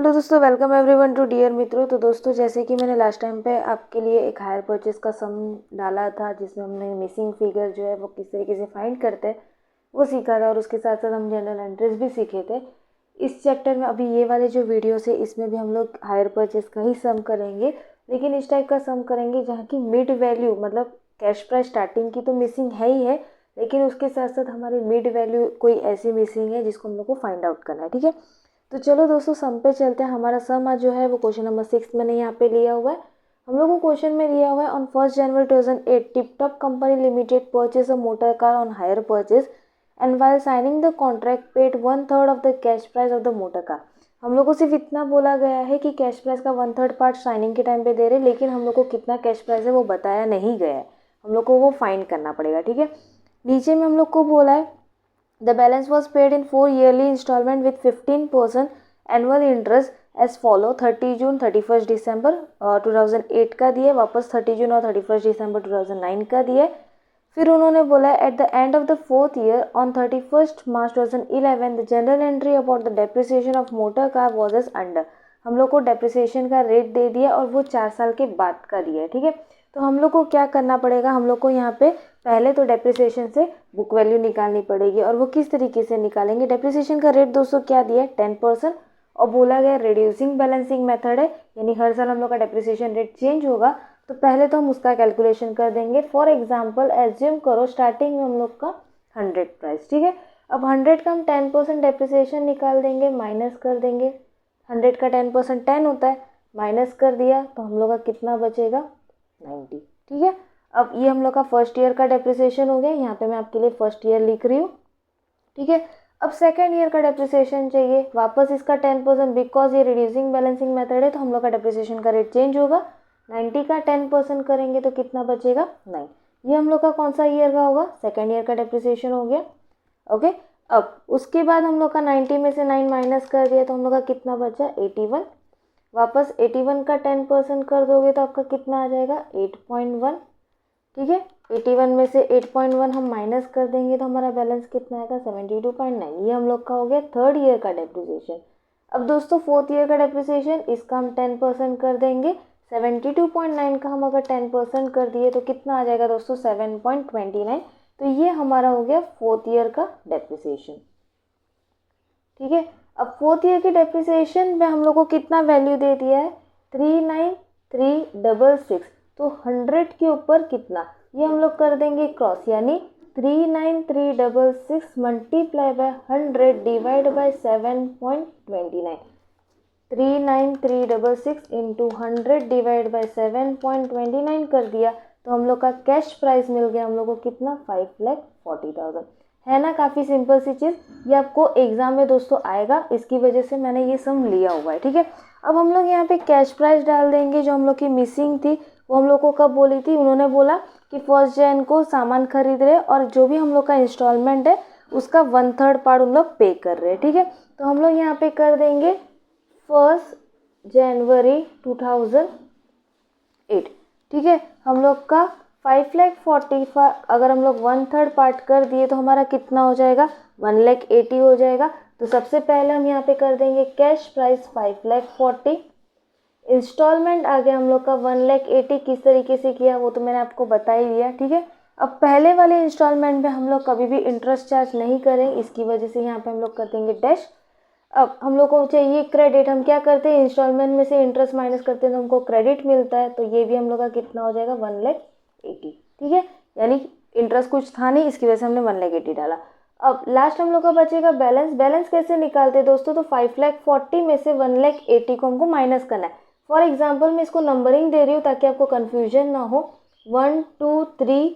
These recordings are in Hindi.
हेलो दोस्तों, वेलकम एवरीवन टू डियर मित्रों। तो दोस्तों, जैसे कि मैंने लास्ट टाइम पे आपके लिए एक हायर परचेज का सम डाला था, जिसमें हमने मिसिंग फिगर जो है वो किस तरीके से फाइंड करते हैं वो सीखा था, और उसके साथ साथ हम जनरल एंट्रीज भी सीखे थे। इस चैप्टर में अभी ये वाले जो वीडियोस है इसमें भी हम लोग हायर परचेज का ही सम करेंगे, लेकिन इस टाइप का सम करेंगे जहाँ की मिड वैल्यू मतलब कैश प्राइस स्टार्टिंग की तो मिसिंग है ही है, लेकिन उसके साथ साथ हमारी मिड वैल्यू कोई ऐसी मिसिंग है जिसको हम लोग को फाइंड आउट करना है। ठीक है, तो चलो दोस्तों सम पे चलते हैं। हमारा सम आज जो है वो क्वेश्चन नंबर 6 मैंने यहाँ पे लिया हुआ है। हम लोग को क्वेश्चन में दिया हुआ है on 1 January 2008 tip top company limited purchase a motor car on hire purchase and while signing the contract paid 1/3 of the cash price of the motor car. हम लोग को सिर्फ इतना बोला गया है कि कैश प्राइस का 1/3 पार्ट साइनिंग के टाइम पे दे रहे, लेकिन हम लोग को कितना कैश प्राइस है वो बताया नहीं गया है, हम लोग को वो फाइंड करना पड़ेगा। ठीक है, नीचे में हम लोग को बोला है The balance was paid in 4 yearly installment with 15% annual interest as follow 30 जून 31 दिसंबर 2008 का दिए, वापस 30 जून और 31 दिसंबर 2009 का दिए। फिर उन्होंने बोला at the end of the 4th year on 31 March 2011 the general entry about the depreciation of motor car was as under. हम लोग को डेप्रिसिएशन का रेट दे दिया और वो 4 साल के बाद का दिया है। ठीक है, तो हम लोग को क्या करना पड़ेगा, हम लोग को यहाँ पे पहले तो डेप्रिसिएशन से बुक वैल्यू निकालनी पड़ेगी, और वो किस तरीके से निकालेंगे। डेप्रिसिएशन का रेट दोस्तों क्या दिया है, 10%, और बोला गया रिड्यूसिंग बैलेंसिंग मेथड है, यानी हर साल हम लोग का डेप्रिसिएशन रेट चेंज होगा। तो पहले तो हम उसका कैलकुलेशन कर देंगे। फॉर एग्जाम्पल एज्यूम करो स्टार्टिंग में हम लोग का 100 प्राइस। ठीक है, अब 100 का हम 10% डेप्रिसिएशन निकाल देंगे, माइनस कर देंगे। 100 का 10% 10 होता है, माइनस कर दिया तो हम लोग का कितना बचेगा, 90। ठीक है, अब ये हम लोग का फर्स्ट ईयर का डेप्रिसिएशन हो गया, यहाँ पे मैं आपके लिए फर्स्ट ईयर लिख रही हूँ। ठीक है, अब सेकेंड ईयर का डेप्रिसिएशन चाहिए, वापस इसका 10%, बिकॉज ये रिड्यूसिंग बैलेंसिंग मेथड है तो हम लोग का डेप्रिसिएशन का रेट चेंज होगा। 90 का 10% करेंगे तो कितना बचेगा, 9। ये हम लोग का कौन सा ईयर का होगा, सेकेंड ईयर का डेप्रिसिएशन हो गया। ओके, अब उसके बाद हम लोग का 90 में से 9 माइनस कर दिया तो हम लोग का कितना बचा, 81। वापस 81 का 10% कर दोगे तो आपका कितना आ जाएगा, 8.1। ठीक है, 81 में से 8.1 हम माइनस कर देंगे तो हमारा बैलेंस कितना आएगा, 72.9। ये हम लोग का हो गया थर्ड ईयर का डेप्रिसिएशन। अब दोस्तों फोर्थ ईयर का डेप्रिसिएशन, इसका हम 10% कर देंगे। 72.9 का हम अगर 10% कर दिए तो कितना आ जाएगा दोस्तों, 7.29। तो ये हमारा हो गया फोर्थ ईयर का डेप्रिसिएशन। ठीक है, अब फोर्थ ईयर की डेप्रिसिएशन में हम लोग को कितना वैल्यू दे दिया है, 39366। तो 100 के ऊपर कितना, ये हम लोग कर देंगे क्रॉस, यानी 39366 multiply by 100 divide by 7.29। 39366 into 100 divide by 7.29 कर दिया तो हम लोग का कैश प्राइस मिल गया हम लोग को कितना, 5,40,000। है ना, काफ़ी सिंपल सी चीज़। ये आपको एग्जाम में दोस्तों आएगा, इसकी वजह से मैंने ये सम लिया हुआ है। ठीक है, अब हम लोग यहाँ पे कैश प्राइस डाल देंगे जो हम लोग की मिसिंग थी। वो हम लोग को कब बोली थी, उन्होंने बोला कि 1 जन को सामान खरीद रहे और जो भी हम लोग का इंस्टॉलमेंट है उसका 1/3 पार्ट उन लोग पे कर रहे हैं। ठीक है, तो हम लोग यहाँ पे कर देंगे 1 जनवरी 2008। ठीक है, हम लोग का 5,45,000 अगर हम लोग 1/3 पार्ट कर दिए तो हमारा कितना हो जाएगा, 1,80,000 हो जाएगा। तो सबसे पहले हम यहाँ पे कर देंगे कैश प्राइस 5,40,000। इंस्टॉलमेंट आ गया हम लोग का 1,80,000। किस तरीके से किया वो तो मैंने आपको बता ही दिया। ठीक है, अब पहले वाले इंस्टॉलमेंट में हम लोग कभी भी इंटरेस्ट चार्ज नहीं करें, इसकी वजह से यहाँ पे हम लोग कर देंगे डैश। अब हम लोग को चाहिए क्रेडिट, हम क्या करते हैं, इंस्टॉलमेंट में से इंटरेस्ट माइनस करते हैं तो हमको क्रेडिट मिलता है, तो ये भी हम लोग का कितना हो जाएगा, 1,80,000। ठीक है, यानी इंटरेस्ट कुछ था नहीं, इसकी वजह से हमने 1,80,000 डाला। अब लास्ट हम लोग का बचेगा बैलेंस। बैलेंस कैसे निकालते हैं दोस्तों, तो 5,40,000 में से 1,80,000 को हमको माइनस करना है। फॉर एग्जाम्पल मैं इसको नंबरिंग दे रही हूँ ताकि आपको कन्फ्यूजन ना हो, 1 2 3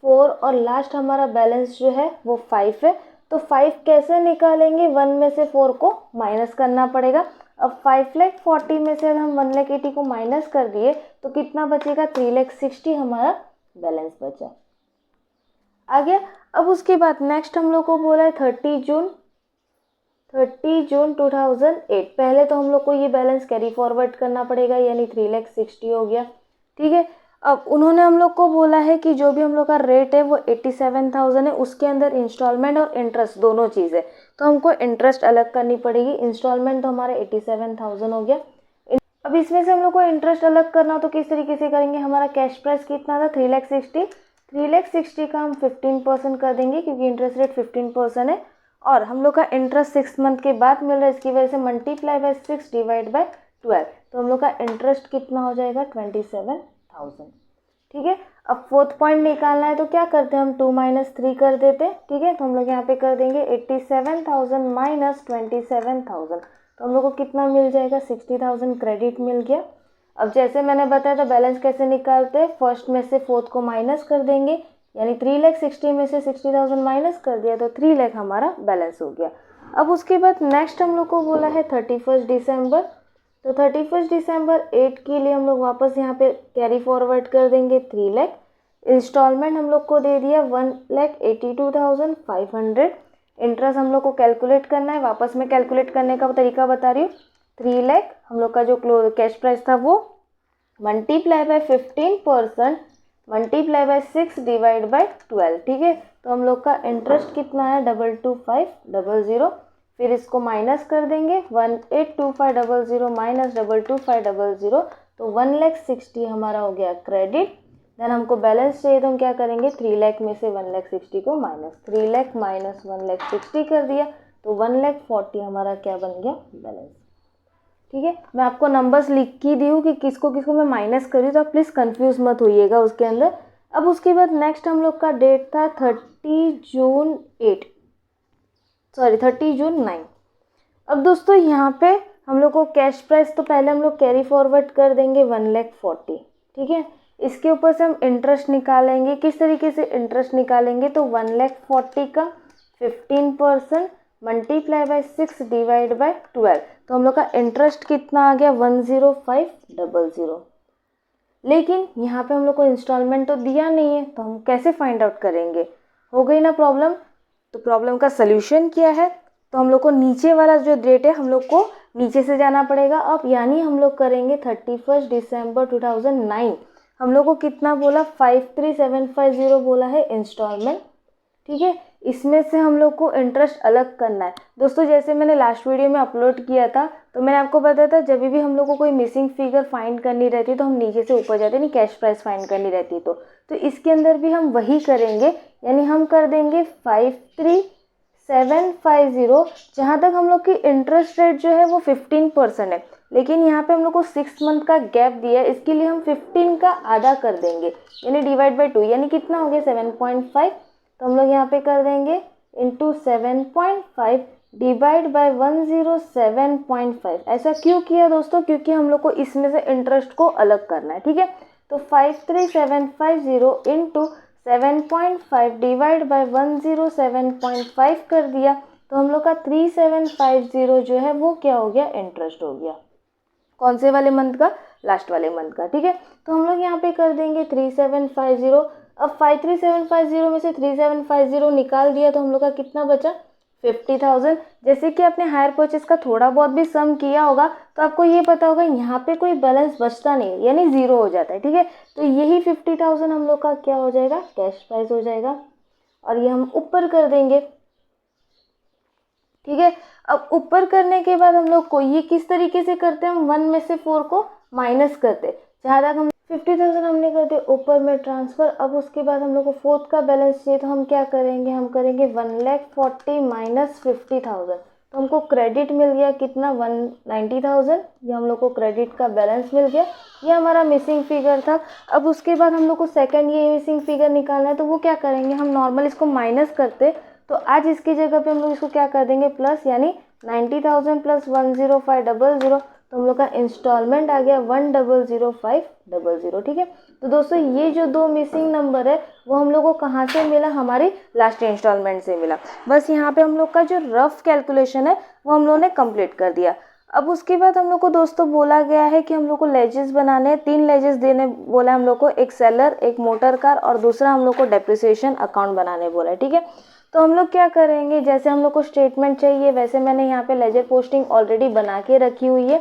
4 और लास्ट हमारा बैलेंस जो है वो 5 है। तो 5 कैसे निकालेंगे, 1 में से 4 को माइनस करना पड़ेगा। अब 5,40,000 में से अगर हम 1,80,000 को माइनस कर दिए तो कितना बचेगा, 3,60,000 हमारा बैलेंस बचा। आ गया। अब उसके बाद नेक्स्ट हम लोग को बोला है 30 जून 2008। पहले तो हम लोग को ये बैलेंस कैरी फॉरवर्ड करना पड़ेगा, यानी 3,60,000 हो गया। ठीक है, अब उन्होंने हम लोग को बोला है कि जो भी हम लोग का रेट है वो 87,000 है, उसके अंदर इंस्टॉलमेंट और इंटरेस्ट दोनों चीज़ है, तो हमको इंटरेस्ट अलग करनी पड़ेगी। इंस्टॉलमेंट तो हमारे 87,000 हो गया। अब इसमें से हम लोग को इंटरेस्ट अलग करना तो किस तरीके से करेंगे, हमारा कैश प्राइस कितना था 3,60,000 का हम 15% कर देंगे क्योंकि इंटरेस्ट रेट 15% है, और हम लोग का इंटरेस्ट 6 मंथ के बाद मिल रहा है, इसकी वजह से मल्टीप्लाई बाय 6 डिवाइड बाय 12, तो हम लोग का इंटरेस्ट कितना हो जाएगा 27,000। ठीक है, अब फोर्थ पॉइंट निकालना है तो क्या करते हैं हम 2 - 3 कर देते हैं। ठीक है, तो हम लोग यहाँ पे कर देंगे 87,000 माइनस 27,000, तो हम लोग को कितना मिल जाएगा 60,000 क्रेडिट मिल गया। अब जैसे मैंने बताया था बैलेंस कैसे निकालते हैं, फर्स्ट में से फोर्थ को माइनस कर देंगे, यानी 3,60,000 में से 60,000 माइनस कर दिया तो 3,00,000 हमारा बैलेंस हो गया। अब उसके बाद नेक्स्ट हम लोग को बोला है 31 दिसंबर, तो 31 दिसंबर 8 के लिए हम लोग वापस यहाँ पे कैरी फॉरवर्ड कर देंगे 3,00,000। इंस्टॉलमेंट हम लोग को दे दिया 1,82,500। इंटरेस्ट हम लोग को कैलकुलेट करना है, वापस में कैलकुलेट करने का तरीका बता रही हूँ। 3,00,000 हम लोग का जो कैश प्राइस था वो multiply by 15% multiply by 6 divide by 12। ठीक है, तो हम लोग का इंटरेस्ट कितना है 22500, फिर इसको माइनस कर देंगे 1,82,500 माइनस 22500, तो 1,60,000 हमारा हो गया क्रेडिट। देन हमको बैलेंस चाहिए तो हम क्या करेंगे 3,00,000 में से 1,60,000 को माइनस, 3,00,000 माइनस 1,60,000 कर दिया तो 1,40,000 हमारा क्या बन गया बैलेंस। ठीक है, मैं आपको नंबर्स लिख के दी हूँ कि किसको किसको मैं माइनस करी, तो आप प्लीज़ कंफ्यूज मत होइएगा उसके अंदर। अब उसके बाद नेक्स्ट हम लोग का डेट था 30 जून 9। अब दोस्तों यहाँ पे हम लोग को कैश प्राइस तो पहले हम लोग कैरी फॉरवर्ड कर देंगे 1,40,000। ठीक है, इसके ऊपर से हम इंटरेस्ट निकालेंगे, किस तरीके से इंटरेस्ट निकालेंगे, तो 1,40,000 का 15% मल्टीप्लाई बाय 6 डिवाइड बाय 12, तो हम लोग का इंटरेस्ट कितना आ गया 1,0500। लेकिन यहाँ पे हम लोग को इंस्टॉलमेंट तो दिया नहीं है, तो हम कैसे फाइंड आउट करेंगे, हो गई ना प्रॉब्लम। तो प्रॉब्लम का सल्यूशन क्या है, तो हम लोग को नीचे वाला जो डेट है हम लोग को नीचे से जाना पड़ेगा। अब यानी हम लोग करेंगे 31 दिसंबर 2009, हम लोग को कितना बोला 53,750 बोला है इंस्टॉलमेंट। ठीक है, इसमें से हम लोग को इंटरेस्ट अलग करना है। दोस्तों जैसे मैंने लास्ट वीडियो में अपलोड किया था तो मैंने आपको बताया था जब भी हम लोग को कोई मिसिंग फिगर फाइंड करनी रहती है तो हम नीचे से ऊपर जाते, नहीं कैश प्राइस फाइंड करनी रहती है, तो इसके अंदर भी हम वही करेंगे, यानी हम कर देंगे 53,750। जहाँ तक हम लोग की इंटरेस्ट रेट जो है वो 15% है, लेकिन यहाँ पे हम लोग को 6 मंथ का गैप दिया है, इसके लिए हम 15 का आधा कर देंगे, यानी डिवाइड बाय 2, यानी कितना हो गया 7.5। तो हम लोग यहाँ पे कर देंगे इंटू 7.5 डिवाइड बाय 107.5। ऐसा क्यों किया दोस्तों, क्योंकि हम लोग को इसमें से इंटरेस्ट को अलग करना है। ठीक है, तो 53,750 इंटू 7.5 डिवाइड बाय 107.5 कर दिया, तो हम लोग का 3,750 जो है वो क्या हो गया इंटरेस्ट हो गया। कौन से वाले मंथ का, लास्ट वाले मंथ का। ठीक है, तो हम लोग यहाँ पे कर देंगे 3,750। अब 53,750 में से 3,750 निकाल दिया तो हम लोग का कितना बचा 50,000। जैसे कि आपने हायर परचेस का थोड़ा बहुत भी सम किया होगा तो आपको ये पता होगा यहाँ पे कोई बैलेंस बचता नहीं, यानी जीरो हो जाता है। ठीक है, तो यही 50,000 हम लोग का क्या हो जाएगा कैश प्राइस हो जाएगा, और ये हम ऊपर कर देंगे। ठीक है, अब ऊपर करने के बाद हम लोग को ये किस तरीके से करते हैं, हम 1 में से 4 को माइनस करते, जहाँ तक हम 50,000 हमने कर दिया ऊपर में ट्रांसफ़र। अब उसके बाद हम लोग को फोर्थ का बैलेंस चाहिए तो हम क्या करेंगे, हम करेंगे 1,40,000 माइनस 50,000, तो हमको क्रेडिट मिल गया कितना 190,000, ये हम लोग को क्रेडिट का बैलेंस मिल गया। ये हमारा मिसिंग फिगर था। अब उसके बाद हम लोग को सेकंड ये मिसिंग फिगर निकालना है, तो वो क्या करेंगे, हम नॉर्मल इसको माइनस करते, तो आज इसकी जगह पे हम लोग इसको क्या कर देंगे प्लस, यानी 90,000 प्लस 10500, तो हम लोग का इंस्टॉलमेंट आ गया 1,00500। ठीक है, तो दोस्तों ये जो दो मिसिंग नंबर है वो हम लोग को कहाँ से मिला, हमारी लास्ट इंस्टॉलमेंट से मिला। बस यहाँ पे हम लोग का जो रफ कैलकुलेशन है वो हम लोगों ने कंप्लीट कर दिया। अब उसके बाद हम लोग को दोस्तों बोला गया है कि हम लोग को लेजेस बनाने हैं, 3 लेजेस देने बोला है हम लोग को, एक सेलर, एक मोटर कार और दूसरा हम लोग को डेप्रिसिएशन अकाउंट बनाने बोला है। ठीक है, तो हम लोग क्या करेंगे, जैसे हम लोग को स्टेटमेंट चाहिए वैसे मैंने यहाँ पे लेजर पोस्टिंग ऑलरेडी बना के रखी हुई है,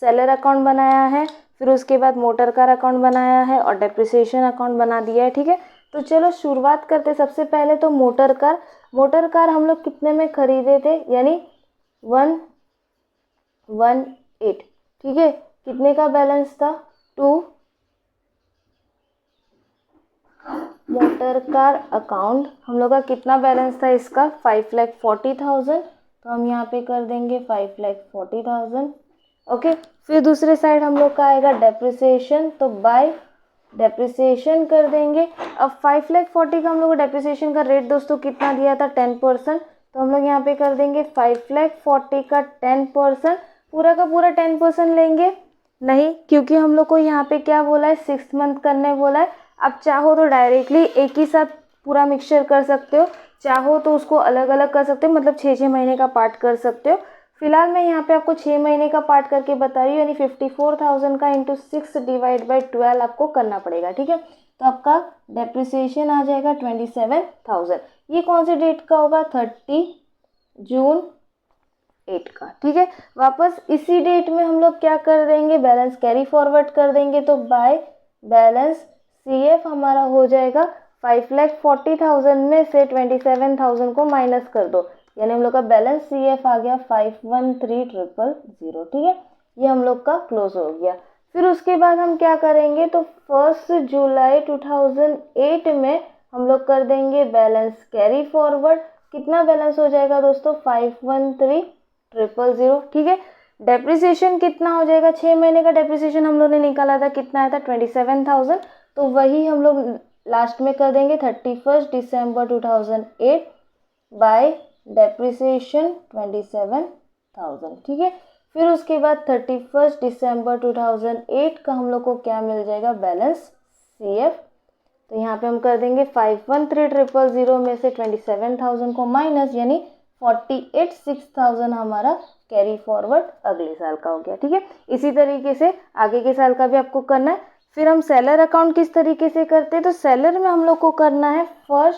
सेलर अकाउंट बनाया है, फिर उसके बाद मोटर कार अकाउंट बनाया है और डेप्रिसिएशन अकाउंट बना दिया है। ठीक है, तो चलो शुरुआत करते। सबसे पहले तो मोटर कार हम लोग कितने में खरीदे थे, यानी 118। ठीक है, कितने का बैलेंस था, 2। मोटर कार अकाउंट हम लोग का कितना बैलेंस था इसका, 5,40,000। तो हम यहाँ पे कर देंगे 5,40,000। ओके, फिर दूसरे साइड हम लोग का आएगा डेप्रिसिएशन, तो बाय डेप्रिसिएशन कर देंगे। अब 5,40,000 का हम लोग को डेप्रिसिएशन का रेट दोस्तों कितना दिया था, 10%। तो हम लोग यहाँ पे कर देंगे 5,40,000 का 10%। पूरा का पूरा 10% लेंगे नहीं, क्योंकि हम लोग को यहाँ पे क्या बोला है, 6 मंथ करने बोला है। आप चाहो तो डायरेक्टली एक ही साथ पूरा मिक्सचर कर सकते हो, चाहो तो उसको अलग अलग कर सकते हो, मतलब 6-6 महीने का पार्ट कर सकते हो। फिलहाल मैं यहाँ पे आपको 6 महीने का पार्ट करके बता रही हूँ, यानी 54,000 का इंटू 6 डिवाइड बाई 12 आपको करना पड़ेगा। ठीक है, तो आपका डेप्रिसिएशन आ जाएगा 27,000। ये कौन से डेट का होगा, 30 जून 8 का। ठीक है, वापस इसी डेट में हम लोग क्या कर देंगे, बैलेंस कैरी फॉरवर्ड कर देंगे। तो बाय बैलेंस CF हमारा हो जाएगा 5,40,000 में से 27,000 को माइनस कर दो, यानी हम लोग का बैलेंस CF आ गया 513,000। ठीक है, ये हम लोग का क्लोज हो गया। फिर उसके बाद हम क्या करेंगे, तो 1 जुलाई 2008 में हम लोग कर देंगे बैलेंस कैरी फॉरवर्ड। कितना बैलेंस हो जाएगा दोस्तों, 513,000। ठीक है, डेप्रिसिएशन कितना हो जाएगा, 6 महीने का डेप्रिसिएशन हम लोग ने निकाला था, कितना आया था, 27,000। तो वही हम लोग लास्ट में कर देंगे 31 दिसंबर 2008 बाय डेप्रिसिएशन 27,000। ठीक है, फिर उसके बाद 31 दिसंबर 2008 का हम लोग को क्या मिल जाएगा, बैलेंस CF। तो यहाँ पे हम कर देंगे 513,000 में से 27,000 को माइनस, यानी 48,600 हमारा कैरी फॉरवर्ड अगले साल का हो गया। ठीक है, इसी तरीके से आगे के साल का भी आपको करना है। फिर हम सेलर अकाउंट किस तरीके से करते हैं, तो सेलर में हम लोग को करना है 1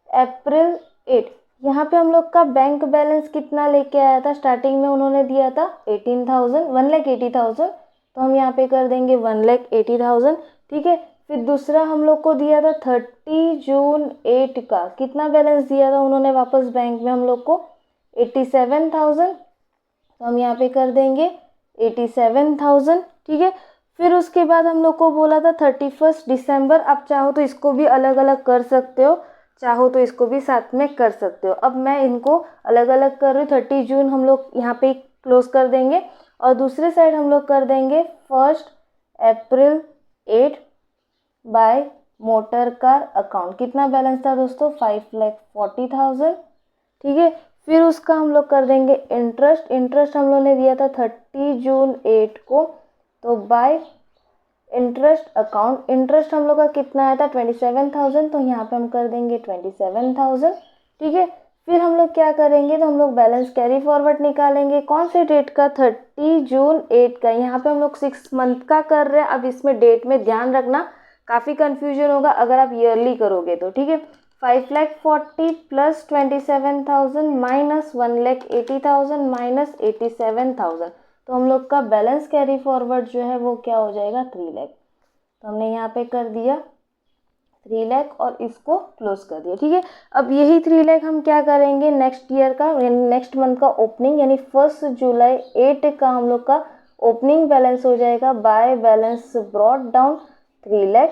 अप्रैल 8। यहाँ पे हम लोग का बैंक बैलेंस कितना लेके आया था, स्टार्टिंग में उन्होंने दिया था 1,80,000। तो हम यहाँ पे कर देंगे 1,80,000। ठीक है, फिर दूसरा हम लोग को दिया था 30 जून 8 का, कितना बैलेंस दिया था उन्होंने वापस बैंक में हम लोग को, 87,000। तो हम यहाँ पे कर देंगे 87,000। ठीक है, फिर उसके बाद हम लोग को बोला था 31 दिसंबर। आप चाहो तो इसको भी अलग अलग कर सकते हो, चाहो तो इसको भी साथ में कर सकते हो। अब मैं इनको अलग अलग कर रही हूँ। 30 जून हम लोग यहाँ पे क्लोज कर देंगे और दूसरे साइड हम लोग कर देंगे 1 अप्रैल 8 बाय मोटर कार अकाउंट। कितना बैलेंस था दोस्तों, 5,40,000। ठीक है, फिर उसका हम लोग कर देंगे इंटरेस्ट हम लोग ने दिया था 30 जून 8 को। तो बाय इंटरेस्ट अकाउंट, इंटरेस्ट हम लोग का कितना आया था, 27,000। तो यहाँ पे हम कर देंगे 27,000। ठीक है, फिर हम लोग क्या करेंगे, तो हम लोग बैलेंस कैरी फॉरवर्ड निकालेंगे। कौन से डेट का, 30 जून 8 का। यहाँ पे हम लोग 6 मंथ का कर रहे हैं। अब इसमें डेट में ध्यान रखना, काफ़ी कन्फ्यूजन होगा अगर आप ईयरली करोगे तो। ठीक है, 5,40,000 प्लस 27,000 माइनस 1,80,000 माइनस 87,000। तो हम लोग का बैलेंस कैरी फॉरवर्ड जो है वो क्या हो जाएगा, 3 लाख। तो हमने यहाँ पे कर दिया 3 लाख और इसको क्लोज कर दिया। ठीक है, अब यही 3 लाख हम क्या करेंगे, नेक्स्ट ईयर का नेक्स्ट मंथ का ओपनिंग, यानी 1 जुलाई 8 का हम लोग का ओपनिंग बैलेंस हो जाएगा by balance brought down 3 lakh.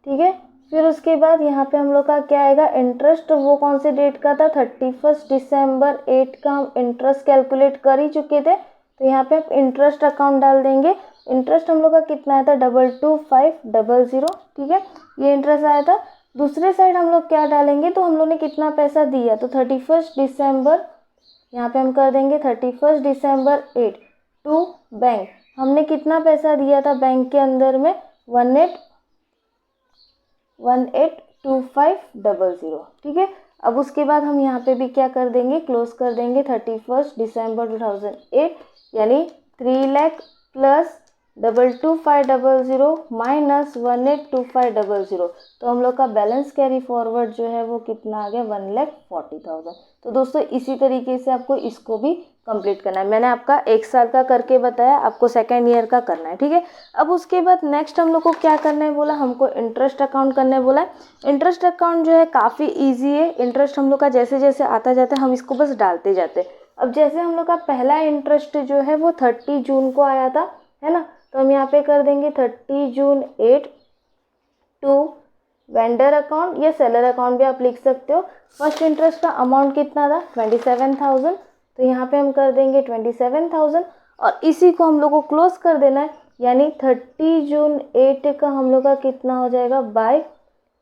ठीक है, फिर उसके बाद यहाँ पे हम लोग का क्या आएगा, इंटरेस्ट। वो कौन से डेट का था, 31 दिसंबर 8 का हम इंटरेस्ट कैलकुलेट कर ही चुके थे। तो यहाँ पे आप इंटरेस्ट अकाउंट डाल देंगे। इंटरेस्ट हम लोग का कितना आया था, 22,500। ठीक है, ये इंटरेस्ट आया था। दूसरे साइड हम लोग क्या डालेंगे, तो हम लोग ने कितना पैसा दिया, तो 31 दिसंबर, यहाँ पे हम कर देंगे 31 दिसंबर 8 टू बैंक। हमने कितना पैसा दिया था बैंक के अंदर में, 182500। ठीक है, अब उसके बाद हम यहाँ पे भी क्या कर देंगे, क्लोज कर देंगे 31 दिसंबर 2008, यानी 3 लाख प्लस 22,500 माइनस 18,2500, तो हम लोग का बैलेंस कैरी फॉरवर्ड जो है वो कितना आ गया 1,40,000। तो दोस्तों इसी तरीके से आपको इसको भी कंप्लीट करना है। मैंने आपका 1 साल का करके बताया, आपको सेकेंड ईयर का करना है, ठीक है। अब उसके बाद नेक्स्ट हम लोग को क्या करना है बोला, हमको इंटरेस्ट अकाउंट करना है बोला है। इंटरेस्ट अकाउंट जो है काफ़ी ईजी है। इंटरेस्ट हम लोग का जैसे जैसे आता जाता है हम इसको बस डालते जाते हैं। अब जैसे हम लोग का पहला इंटरेस्ट जो है वो 30 जून को आया था, है ना, तो हम यहाँ पे कर देंगे 30 जून 8 टू वेंडर अकाउंट या सेलर अकाउंट भी आप लिख सकते हो। फर्स्ट इंटरेस्ट का अमाउंट कितना था 27,000, तो यहाँ पे हम कर देंगे 27,000 और इसी को हम लोग को क्लोज कर देना है, यानी 30 जून 8 का हम लोग का कितना हो जाएगा बाय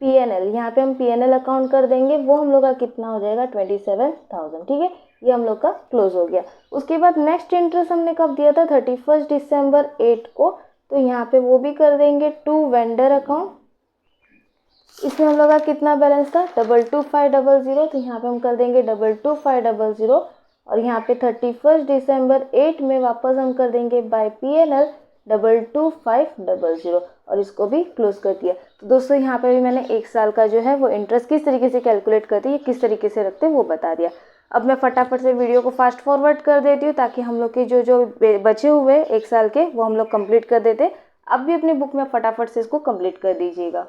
PNL। यहाँ पे हम PNL अकाउंट कर देंगे, वो हम लोग का कितना हो जाएगा 27,000, ठीक है। ये हम लोग का क्लोज हो गया। उसके बाद नेक्स्ट इंटरेस्ट हमने कब दिया था 31 दिसंबर 8 को, तो यहाँ पे वो भी कर देंगे टू वेंडर अकाउंट। इसमें हम लोग का कितना बैलेंस था 22,500, तो यहाँ पे हम कर देंगे 22,500 और यहाँ पे 31 दिसंबर 8 में वापस हम कर देंगे बाय PNL 22,500 और इसको भी क्लोज कर दिया। तो दोस्तों यहाँ पे भी मैंने 1 साल का जो है वो इंटरेस्ट किस तरीके से कैलकुलेट करती है, किस तरीके से रखते हैं वो बता दिया। अब मैं फटाफट से वीडियो को फास्ट फॉरवर्ड कर देती हूँ ताकि हम लोग के जो बचे हुए 1 साल के वो हम लोग कंप्लीट कर देते। आप भी अपनी बुक में फटाफट से इसको कंप्लीट कर दीजिएगा।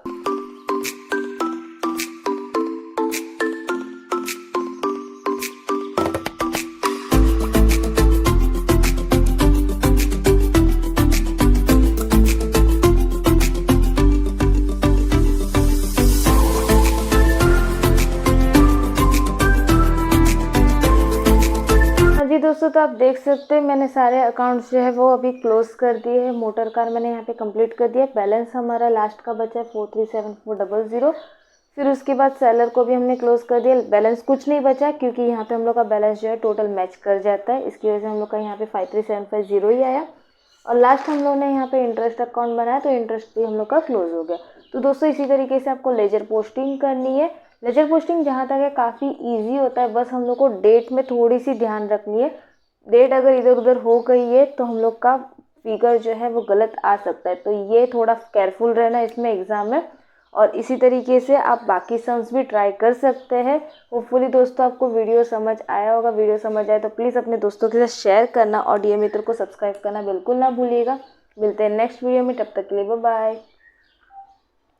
दोस्तों तो आप देख सकते हैं मैंने सारे अकाउंट्स जो है वो अभी क्लोज कर दिए हैं। मोटर कार मैंने यहाँ पे कंप्लीट कर दिया। बैलेंस हमारा लास्ट का बचा है 437,400। फिर उसके बाद सेलर को भी हमने क्लोज कर दिया। बैलेंस कुछ नहीं बचा क्योंकि यहाँ पे हम लोग का बैलेंस जो है टोटल मैच कर जाता है, इसकी वजह से हम लोग का यहाँ पे 53,750 ही आया। और लास्ट हम लोग ने यहाँ पे इंटरेस्ट अकाउंट बनाया तो इंटरेस्ट भी हम लोग का क्लोज हो गया। तो दोस्तों इसी तरीके से आपको लेजर पोस्टिंग करनी है। लेजर पोस्टिंग जहाँ तक है काफ़ी इजी होता है, बस हम लोग को डेट में थोड़ी सी ध्यान रखनी है। डेट अगर इधर उधर हो गई है तो हम लोग का फिगर जो है वो गलत आ सकता है, तो ये थोड़ा केयरफुल रहना इसमें एग्ज़ाम में। और इसी तरीके से आप बाकी सम्स भी ट्राई कर सकते हैं। होपफुली दोस्तों आपको वीडियो समझ आया होगा। वीडियो समझ आए तो प्लीज़ अपने दोस्तों के साथ शेयर करना और डीएम मित्र को सब्सक्राइब करना बिल्कुल ना भूलिएगा। मिलते हैं नेक्स्ट वीडियो में, तब तक के लिए बाय बाय।